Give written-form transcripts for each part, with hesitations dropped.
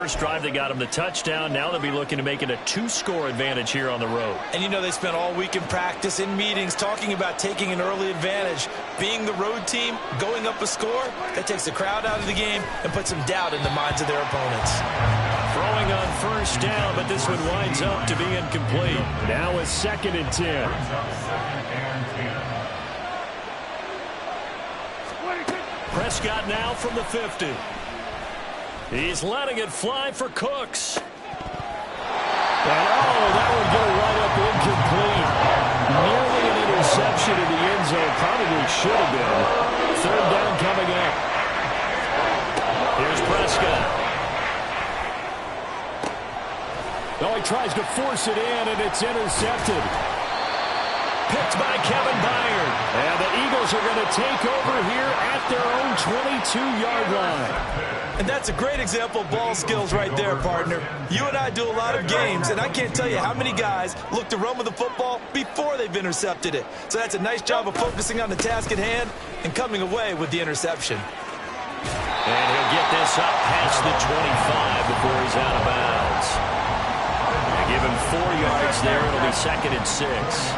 First drive, they got him the touchdown. Now they'll be looking to make it a 2-score advantage here on the road. And you know they spent all week in practice, in meetings, talking about taking an early advantage. Being the road team, going up a score, that takes the crowd out of the game and puts some doubt in the minds of their opponents. Throwing on first down, but this one winds up to be incomplete. Now a 2nd and 10. Prescott now from the 50. He's letting it fly for Cooks. And that would go right up incomplete. Nearly an interception in the end zone. Probably should have been. 3rd down coming up. Here's Prescott. Oh, he tries to force it in, and it's intercepted. Picked by Kevin Byard. And the Eagles are going to take over here at their own 22-yard line. And that's a great example of ball skills right there, partner. You and I do a lot of games, and I can't tell you how many guys look to run with the football before they've intercepted it. So that's a nice job of focusing on the task at hand and coming away with the interception. And he'll get this up past the 25 before he's out of bounds. They give him 4 yards there. It'll be 2nd and 6.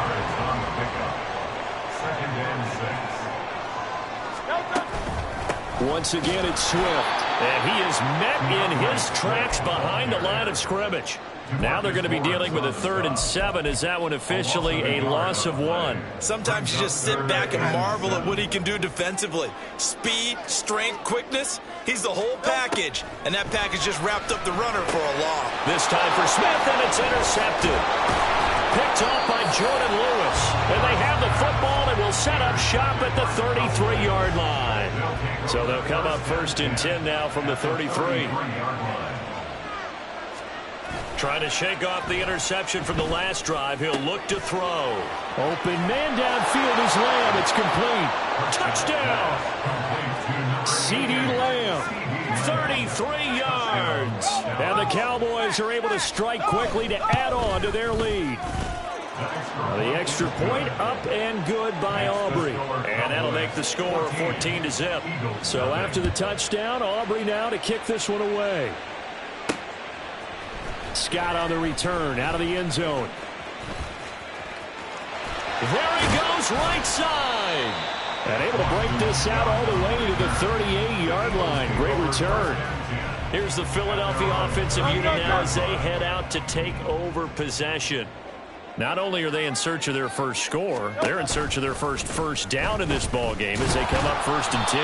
Once again, it's Swift. And he is met in his tracks behind the line of scrimmage. Now they're going to be dealing with a 3rd and 7. Is that one officially a loss of 1? Sometimes you just sit back and marvel at what he can do defensively. Speed, strength, quickness. He's the whole package. And that package just wrapped up the runner for a loss. This time for Smith, and it's intercepted. Picked off by Jordan Lewis. And they have the football and will set up shop at the 33-yard line. So they'll come up 1st and 10 now from the 33. Trying to shake off the interception from the last drive. He'll look to throw. Open man downfield is Lamb. It's complete. Touchdown. CeeDee Lamb. 33 yards. And the Cowboys are able to strike quickly to add on to their lead. The extra point up and good by Aubrey. And that'll make the score 14-0. So after the touchdown, Aubrey now to kick this one away. Scott on the return out of the end zone. There he goes, right side. And able to break this out all the way to the 38-yard line. Great return. Here's the Philadelphia offensive unit now as they head out to take over possession. Not only are they in search of their first score, they're in search of their first down in this ball game as they come up 1st and 10.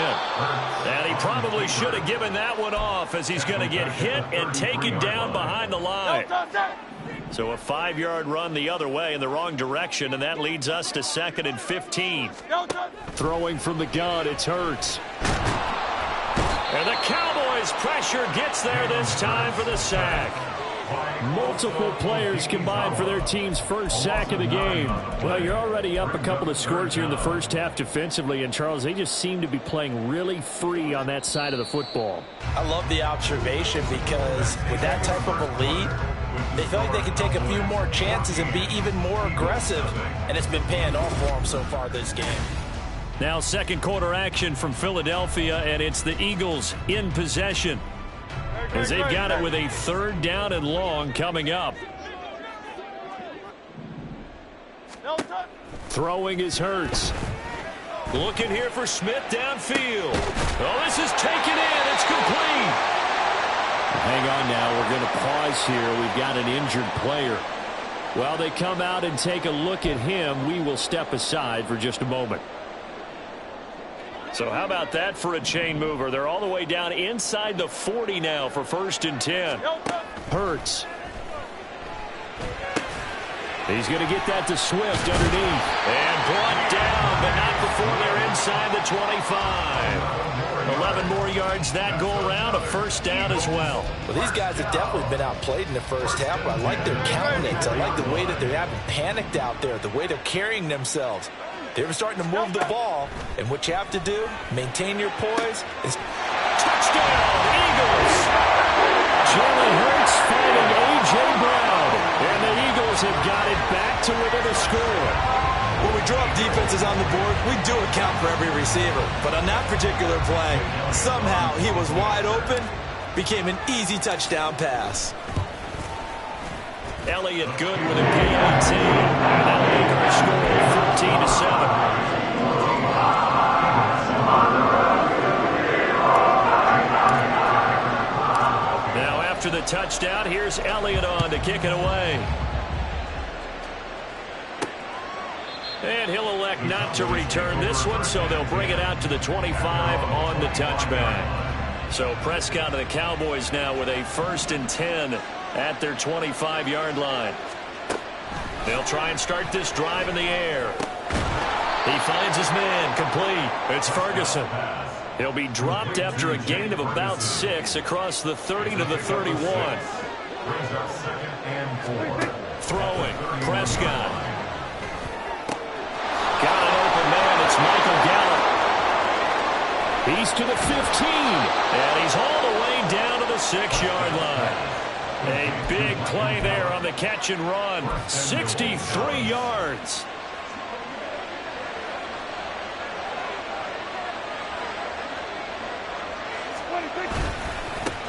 And he probably should have given that one off as he's going to get hit and taken down behind the line. So a 5-yard run the other way in the wrong direction, and that leads us to 2nd and 15. Throwing from the gun, it's Hurts. And the Cowboys' pressure gets there this time for the sack. Multiple players combined for their team's first sack of the game. Well, you're already up a couple of scores here in the first half defensively, and Charles, they just seem to be playing really free on that side of the football. I love the observation because with that type of a lead, they feel like they can take a few more chances and be even more aggressive, and it's been paying off for them so far this game. Now 2nd quarter action from Philadelphia, and it's the Eagles in possession, as they've got it with a 3rd down and long coming up. Throwing is Hurts. Looking here for Smith downfield. Oh, this is taken in. It's complete. Hang on now. We're going to pause here. We've got an injured player. While they come out and take a look at him, we will step aside for just a moment. So how about that for a chain mover? They're all the way down inside the 40 now for 1st and 10. Hurts. He's going to get that to Swift underneath. And brought down, but not before they're inside the 25. 11 more yards that go around, a 1st down as well. Well, these guys have definitely been outplayed in the first half, but I like their countenance. I like the way that they haven't panicked out there, the way they're carrying themselves. They're starting to move the ball, and what you have to do, maintain your poise. Touchdown, Eagles! Jalen Hurts finding A.J. Brown, and the Eagles have got it back to within a score. When we draw up defenses on the board, we do account for every receiver. But on that particular play, somehow he was wide open, became an easy touchdown pass. Elliott good with a PAT. And that'll make our score 14-7. Now after the touchdown, here's Elliott on to kick it away. And he'll elect not to return this one, so they'll bring it out to the 25 on the touchback. So Prescott and the Cowboys now with a 1st and 10 at their 25-yard line. They'll try and start this drive in the air. He finds his man complete. It's Ferguson. He'll be dropped after a gain of about 6 across the 30 to the 31. Throwing, Prescott. Got an open man. It's Michael Gallup. He's to the 15. And he's all the way down to the 6-yard line. A big play there on the catch and run. 63 yards.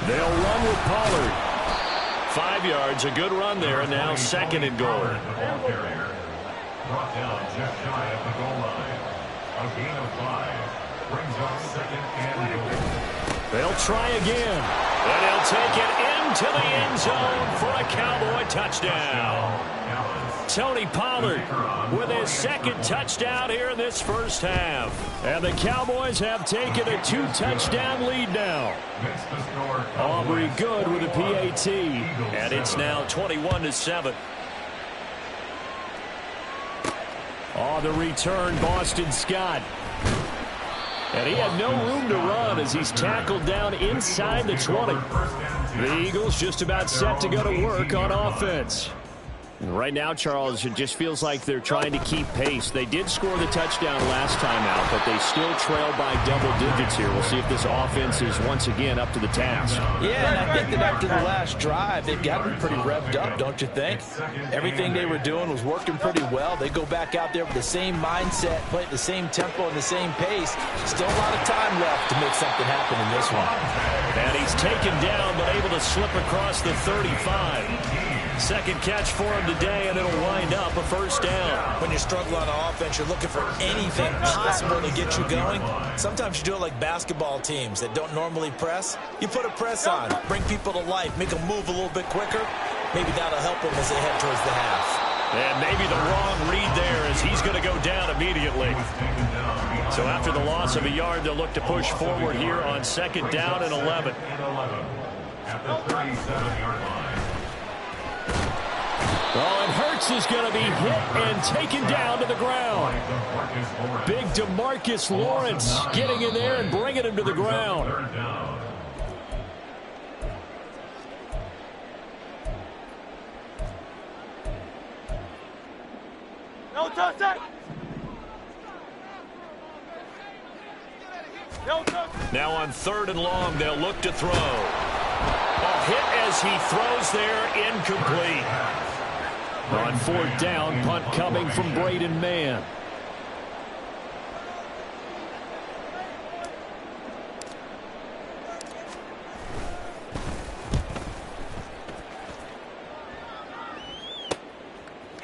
They'll run with Pollard. 5 yards, a good run there, and now 2nd and goal. Brought down just shy of the goal line. A gain of 5 brings up 2nd and goal. They'll try again. And he'll take it into the end zone for a Cowboy touchdown. Tony Pollard with his 2nd touchdown here in this first half. And the Cowboys have taken a 2-touchdown lead now. Aubrey good with a PAT. And it's now 21-7. On the return, Boston Scott. And he had no room to run as he's tackled down inside the 20. The Eagles just about set to go to work on offense. Right now, Charles, it just feels like they're trying to keep pace. They did score the touchdown last time out, but they still trail by double digits here. We'll see if this offense is once again up to the task. Yeah, and I think that after the last drive, they've got to be pretty revved up, don't you think? Everything they were doing was working pretty well. They go back out there with the same mindset, play at the same tempo and the same pace. Still a lot of time left to make something happen in this one. And he's taken down, but able to slip across the 35. 2nd catch for him today, and it'll wind up a 1st down. When you struggle on offense, you're looking for anything possible to get you going. Sometimes you do it like basketball teams that don't normally press. You put a press on, bring people to life, make them move a little bit quicker. Maybe that'll help them as they head towards the half. And maybe the wrong read there as he's going to go down immediately. So after the loss of a yard, they'll look to push forward here on 2nd down and 11. At the 37-yard line. Oh, and Hurts is going to be hit and taken down to the ground. Big DeMarcus Lawrence getting in there and bringing him to the ground. No touchdown. Now on 3rd and long, they'll look to throw. A hit as he throws there, incomplete. On 4th down, punt coming from Braden Mann.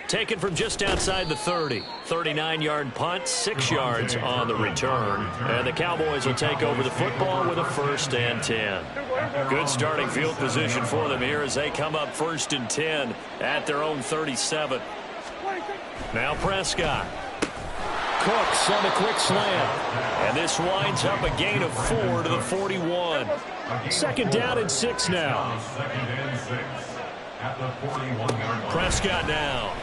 Taken from just outside the 30. 39-yard punt, 6 yards on the return. And the Cowboys will take over the football with a 1st and 10. Good starting field position for them here as they come up 1st and 10 at their own 37. Now Prescott. Cooks on the quick slant. And this winds up a gain of 4 to the 41. 2nd down and 6 now. Prescott now.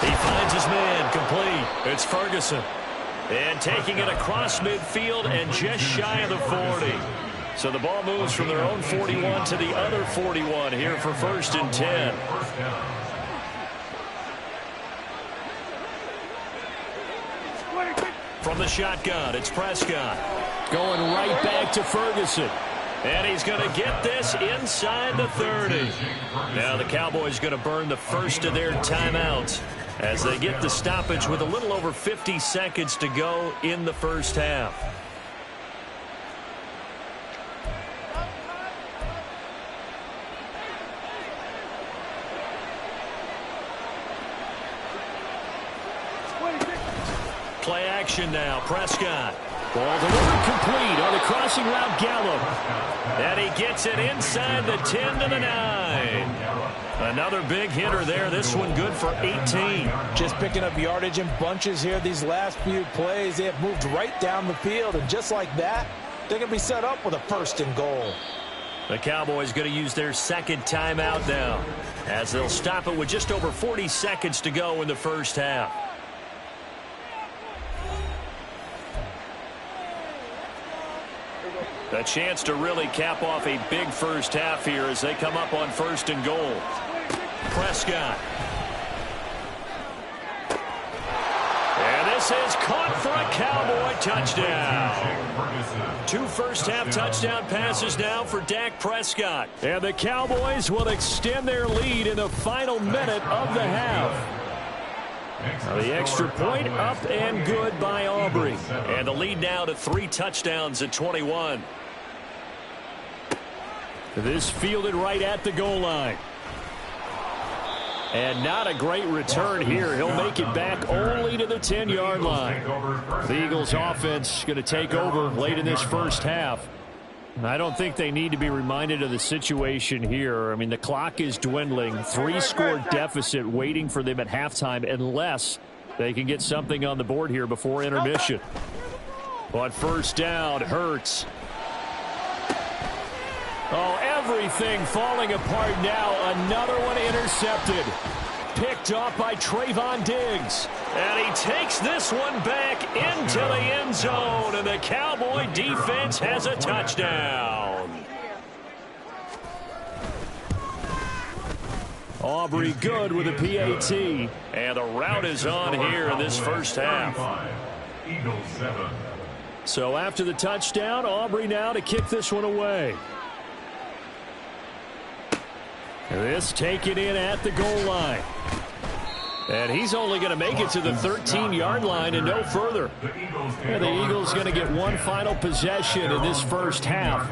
He finds his man complete. It's Ferguson. And taking it across midfield and just shy of the 40. So the ball moves from their own 41 to the other 41 here for 1st and 10. From the shotgun, it's Prescott. Going right back to Ferguson. And he's going to get this inside the 30. Now the Cowboys going to burn the first of their timeouts as they get the stoppage with a little over 50 seconds to go in the first half. Play action now. Prescott. Ball delivered complete on the crossing route. Gallup. And he gets it inside the 10 to the 9. Another big hitter there. This one good for 18. Just picking up yardage in bunches here. These last few plays, they have moved right down the field. And just like that, they're going to be set up with a 1st and goal. The Cowboys going to use their second timeout now, as they'll stop it with just over 40 seconds to go in the first half. A chance to really cap off a big first half here as they come up on 1st and goal. Prescott. And this is caught for a Cowboy touchdown. 2 first-half touchdown passes now for Dak Prescott. And the Cowboys will extend their lead in the final minute of the half. The extra point up and good by Aubrey. And the lead now to 3 touchdowns at 21. This fielded right at the goal line. And not a great return here. He'll make it back only to the 10-yard line. The Eagles offense going to take over late in this first half. I don't think they need to be reminded of the situation here. I mean, the clock is dwindling. 3-score deficit waiting for them at halftime unless they can get something on the board here before intermission. On first down, Hurts. Oh, everything falling apart now. Another one intercepted. Picked off by Trayvon Diggs. And he takes this one back into the end zone. And the Cowboy defense has a touchdown. Aubrey good with a PAT. And the route is on here in this first half. So after the touchdown, Aubrey now to kick this one away. This taken in at the goal line. And he's only going to make it to the 13-yard line and no further. And the Eagles going to get one final possession in this first half.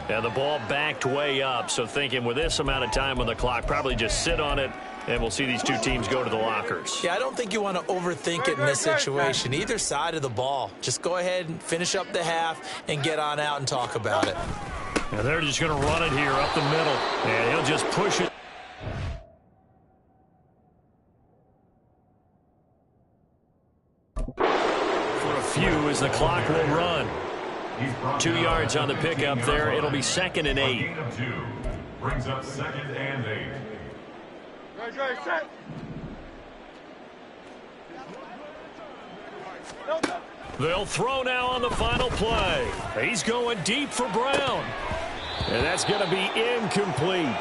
And the ball backed way up. So thinking with this amount of time on the clock, probably just sit on it, and we'll see these two teams go to the lockers. Yeah, I don't think you want to overthink it in this situation. Either side of the ball. Just go ahead and finish up the half and get on out and talk about it. And they're just going to run it here up the middle. And he'll just push it. For a few as the clock will run. 2 yards on the pickup there. It'll be 2nd and 8. Brings up 2nd and 8. Right, set. They'll throw now on the final play. He's going deep for Brown. And that's going to be incomplete.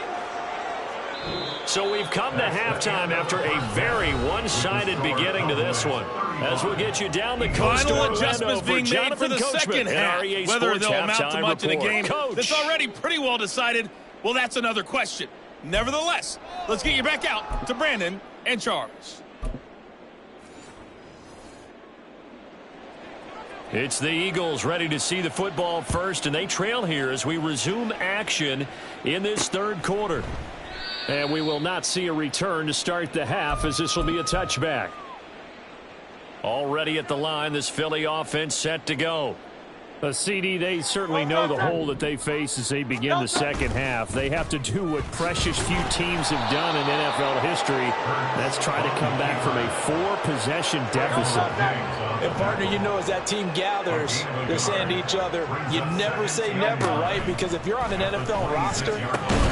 So we've come to halftime after a very one-sided beginning to this one. As we'll get you down the coast to Final Orlando adjustments being made for the second half. Whether they'll amount to much in the game that's already pretty well decided, well, that's another question. Nevertheless, let's get you back out to Brandon and Charles. It's the Eagles ready to see the football first, and they trail here as we resume action in this third quarter. And we will not see a return to start the half, as this will be a touchback. Already at the line, this Philly offense set to go. CD, they certainly know the hole that they face as they begin the second half. They have to do what precious few teams have done in NFL history. That's try to come back from a 4-possession deficit. And, partner, you know, as that team gathers, they're saying to each other, you never say never, right? Because if you're on an NFL roster,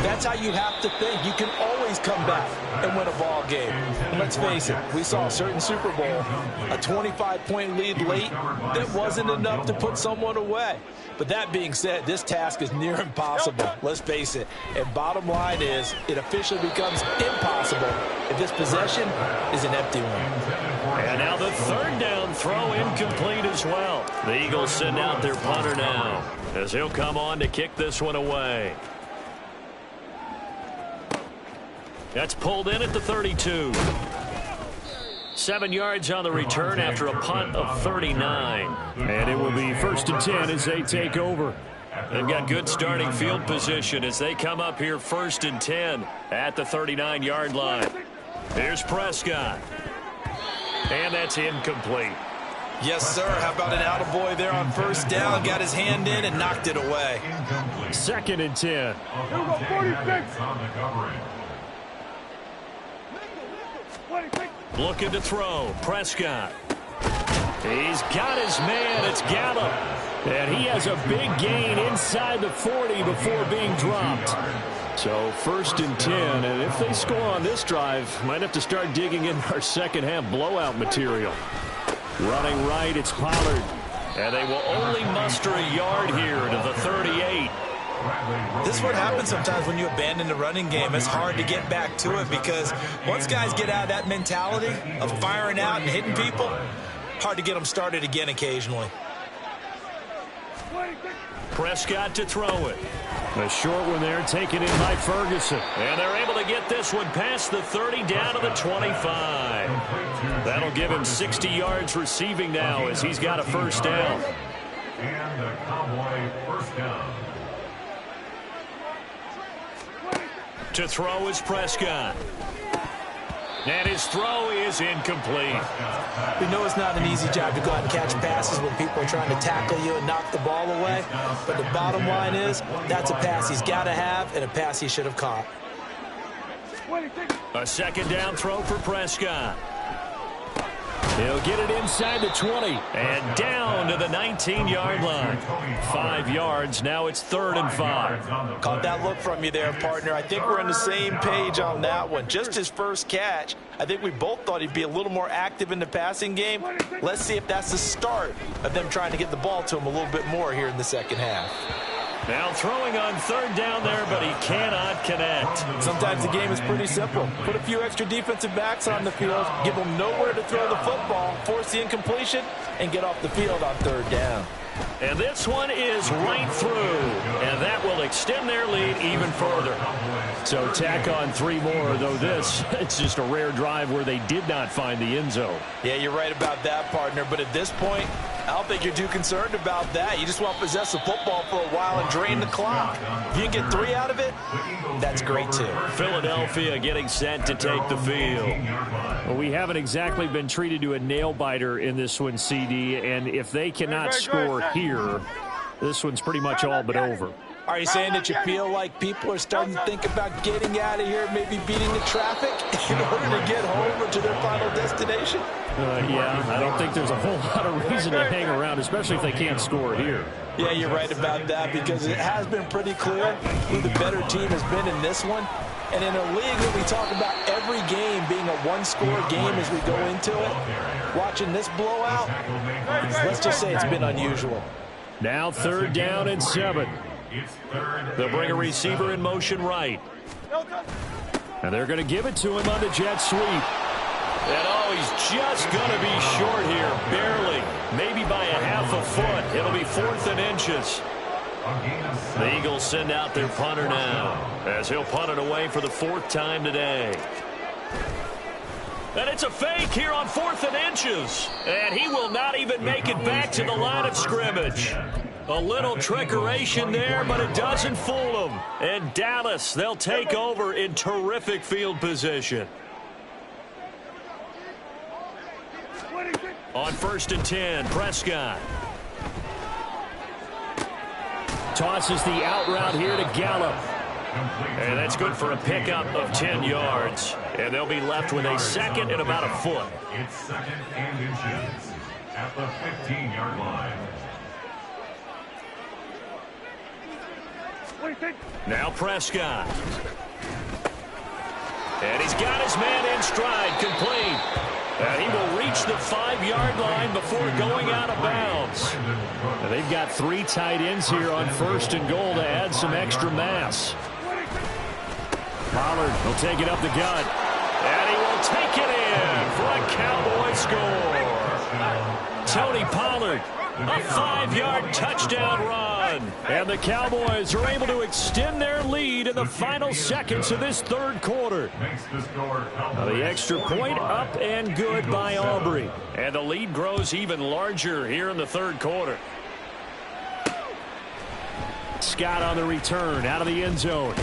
that's how you have to think. You can always come back and win a ball game. And let's face it, we saw a certain Super Bowl, a 25-point lead late that wasn't enough to put someone away. But that being said, this task is near impossible. Let's face it. And bottom line is, it officially becomes impossible if this possession is an empty one. And now the third down throw incomplete as well. The Eagles send out their punter now as he'll come on to kick this one away. That's pulled in at the 32. 7 yards on the return after a punt of 39. And it will be 1st and 10 as they take over. They've got good starting field position as they come up here 1st and 10 at the 39-yard line. Here's Prescott. And that's incomplete. Yes, sir. How about an attaboy there on first down? Got his hand in and knocked it away. 2nd and 10. Looking to throw. Prescott. He's got his man. It's Gallup. And he has a big gain inside the 40 before being dropped. So 1st and 10. And if they score on this drive, might have to start digging in our second half blowout material. Running right, it's Pollard. And they will only muster a yard here to the 38. This is what happens sometimes when you abandon the running game. It's hard to get back to it because once guys get out of that mentality of firing out and hitting people, hard to get them started again occasionally. Prescott to throw it. A short one there taken in by Ferguson. And they're able to get this one past the 30 down to the 25. That'll give him 60 yards receiving now as he's got a first down. And the Cowboy first down. To throw is Prescott. And his throw is incomplete. We know it's not an easy job to go out and catch passes when people are trying to tackle you and knock the ball away. But the bottom line is that's a pass he's got to have and a pass he should have caught. A 2nd down throw for Prescott. He'll get it inside the 20. And down to the 19-yard line. 5 yards. Now it's 3rd and 5. Caught that look from you there, partner. I think we're on the same page on that one. Just his first catch. I think we both thought he'd be a little more active in the passing game. Let's see if that's the start of them trying to get the ball to him a little bit more here in the second half. Now throwing on 3rd down there, but he cannot connect. Sometimes the game is pretty simple. Put a few extra defensive backs on the field, give them nowhere to throw the football, force the incompletion, and get off the field on 3rd down. And this one is right through, and that will extend their lead even further. So tack on 3 more, though this, it's just a rare drive where they did not find the end zone. Yeah, you're right about that, partner, but at this point, I don't think you're too concerned about that. You just want to possess the football for a while and drain the clock. If you can get 3 out of it, that's great too. Philadelphia getting set to take the field. Well, we haven't exactly been treated to a nail-biter in this one, CD, and if they cannot score here, this one's pretty much all but over. Are you saying that you feel like people are starting to think about getting out of here, maybe beating the traffic in order to get home or to their final destination? Yeah, I don't think there's a whole lot of reason to hang around, especially if they can't score here. Yeah, you're right about that because it has been pretty clear who the better team has been in this one. And in a league that we talk about every game being a one-score game as we go into it, watching this blowout, let's just say it's been unusual. Now 3rd down and 7. They'll bring a receiver in motion right. And they're going to give it to him on the jet sweep. And he's just going to be short here, barely, maybe by a half a foot. It'll be 4th and inches. The Eagles send out their punter now as he'll punt it away for the 4th time today. And it's a fake here on 4th and inches. And he will not even make it back to the line of scrimmage. A little trickeration there, but it doesn't fool them. And Dallas, they'll take over in terrific field position. On 1st and 10, Prescott. Tosses the out route here to Gallup. And that's good for a pickup of 10 yards. And they'll be left with a 2nd and about a foot. It's 2nd and inches at the 15-yard line. Now Prescott. And he's got his man in stride, complete. And he will reach the 5-yard line before going out of bounds. And they've got 3 tight ends here on 1st and goal to add some extra mass. Pollard will take it up the gut. And he will take it in for a Cowboy score. Tony Pollard, a 5-yard touchdown run. And the Cowboys are able to extend their lead in the final seconds of this 3rd quarter. The extra point up and good by Aubrey. And the lead grows even larger here in the 3rd quarter. Scott on the return out of the end zone.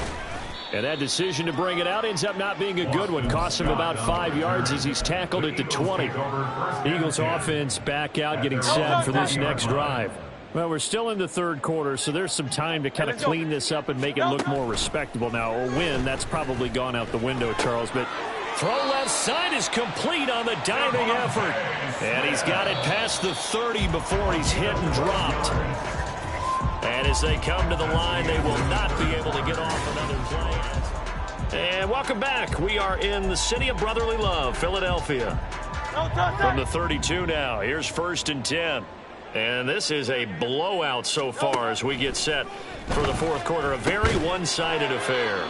And that decision to bring it out ends up not being a good one. Costs him about 5 yards as he's tackled at the 20. Eagles offense back out, getting set for this next drive. Well, we're still in the third quarter, so there's some time to kind of clean this up and make it look more respectable. Now, a win, that's probably gone out the window, Charles. But throw left side is complete on the diving effort. And he's got it past the 30 before he's hit and dropped. And as they come to the line, they will not be able to get off another play. And welcome back. We are in the city of brotherly love, Philadelphia. From the 32 now, here's 1st and 10. And this is a blowout so far as we get set for the fourth quarter. A very one-sided affair.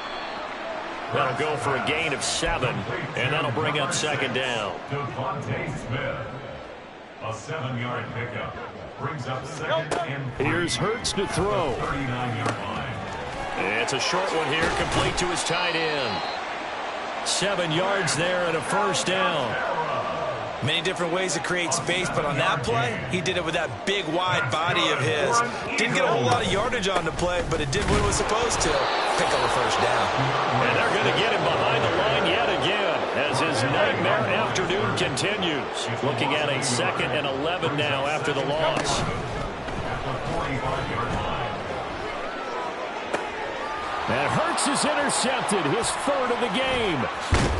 That'll go for a gain of 7, and that'll bring up 2nd down. Devontae Smith, a 7-yard pickup. Brings up 2nd and 3. Here's Hurts to throw. 39-yard line. It's a short one here, complete to his tight end. 7 yards there and a 1st down. Many different ways to create space, but on that play, he did it with that big, wide body of his. Didn't get a whole lot of yardage on the play, but it did what it was supposed to. Pick up a 1st down. And they're going to get him behind the line yet again as his nightmare afternoon continues. Looking at a 2nd and 11 now after the loss. And Hurts is intercepted, his 3rd of the game.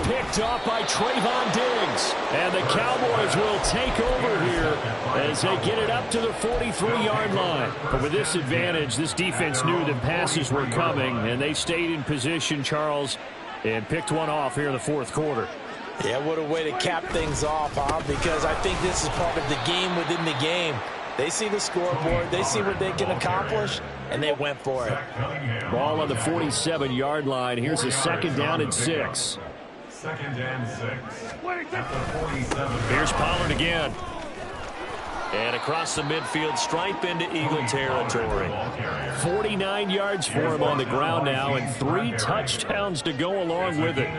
Picked off by Trayvon Diggs. And the Cowboys will take over here as they get it up to the 43-yard line. But with this advantage, this defense knew that passes were coming, and they stayed in position, Charles, and picked one off here in the fourth quarter. Yeah, what a way to cap things off, huh? Because I think this is part of the game within the game. They see the scoreboard, they see what they can accomplish, and they went for it. Ball on the 47-yard line. Here's a 2nd down and 6. 2nd and 6. At the 47. Here's Pollard again. And across the midfield, stripe into Eagle territory. 49 yards for him on the ground now, and 3 touchdowns to go along with it.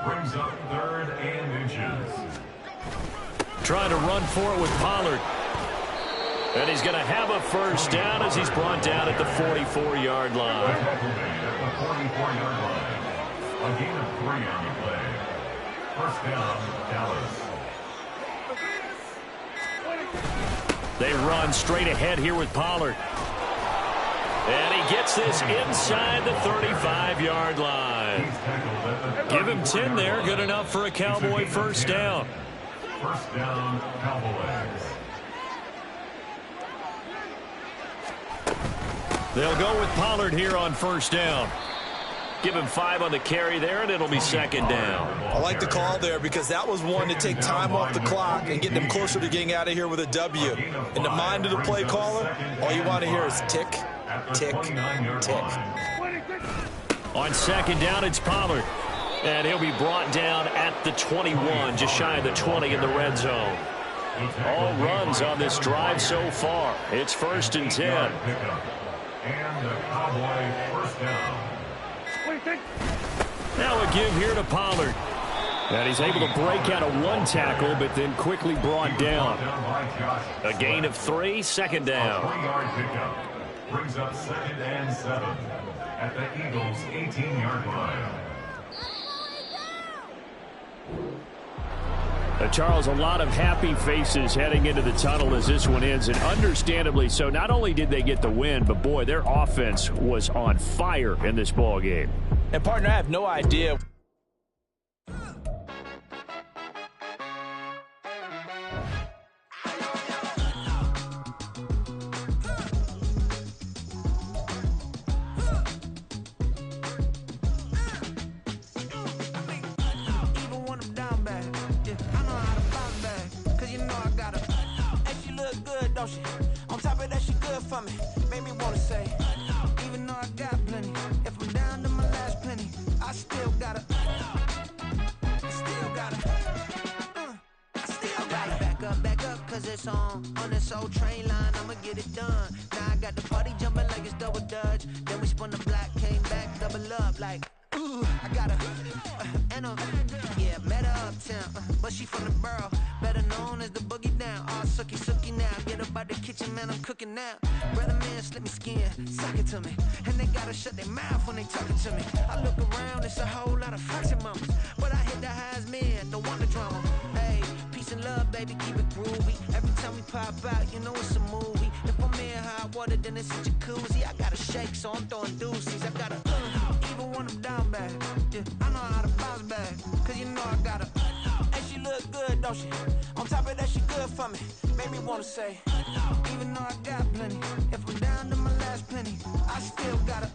Brings up 3rd and inches. Trying to run for it with Pollard. And he's going to have a 1st down as he's brought down at the 44-yard line. At the 44-yard line. A gain of 3 on the play. 1st down, Dallas. They run straight ahead here with Pollard. And he gets this inside the 35-yard line. Give him 10 there. Good enough for a Cowboy 1st down. 1st down, Cowboys. They'll go with Pollard here on 1st down. Give him 5 on the carry there, and it'll be 2nd down. I like the call there because that was one to take time off the clock and get them closer to getting out of here with a W. In the mind of the play caller, all you want to hear is tick, tick, tick. On 2nd down, it's Pollard. And he'll be brought down at the 21, just shy of the 20 in the red zone. All runs on this drive so far. It's 1st and 10. And the Cowboy 1st down. Now a give here to Pollard. And he's able to break out of 1 tackle, but then quickly brought down. A gain of 3, 2nd down. 3-yard pickup. Brings up 2nd and 7 at the Eagles' 18-yard line. Charles, a lot of happy faces heading into the tunnel as this one ends, and understandably so. Not only did they get the win, but boy, their offense was on fire in this ball game. And partner, I have no idea. On top of that, she good for me. Made me wanna say, even though I got plenty, if I'm down to my last penny, I still gotta back up, cause it's on this old train line, I'ma get it done. Now I got the party jumping like it's double dutch. Then we spun the block, came back, double up like Ooh, I got her, and yeah, met her uptown, but she from the borough, better known as the boogie down. All sookie now, get up out the kitchen, man, I'm cooking now. Brother man, slip me skin, suck it to me, and they gotta shut their mouth when they talking to me. I look around, it's a whole lot of foxy mamas, but I hit the highs, man, don't want the drama. Hey, peace and love, baby, keep it groovy. Every time we pop out, you know it's a movie. If I'm in hot water, then it's a jacuzzi. I gotta shake, so I'm throwing deuces. I gotta even when I'm down bad. Yeah, I know how to bounce back, cause you know I gotta. And she look good, don't she? On top of that, she good for me. Made me wanna say, even though I got plenty, if I'm down to my last penny, I still gotta.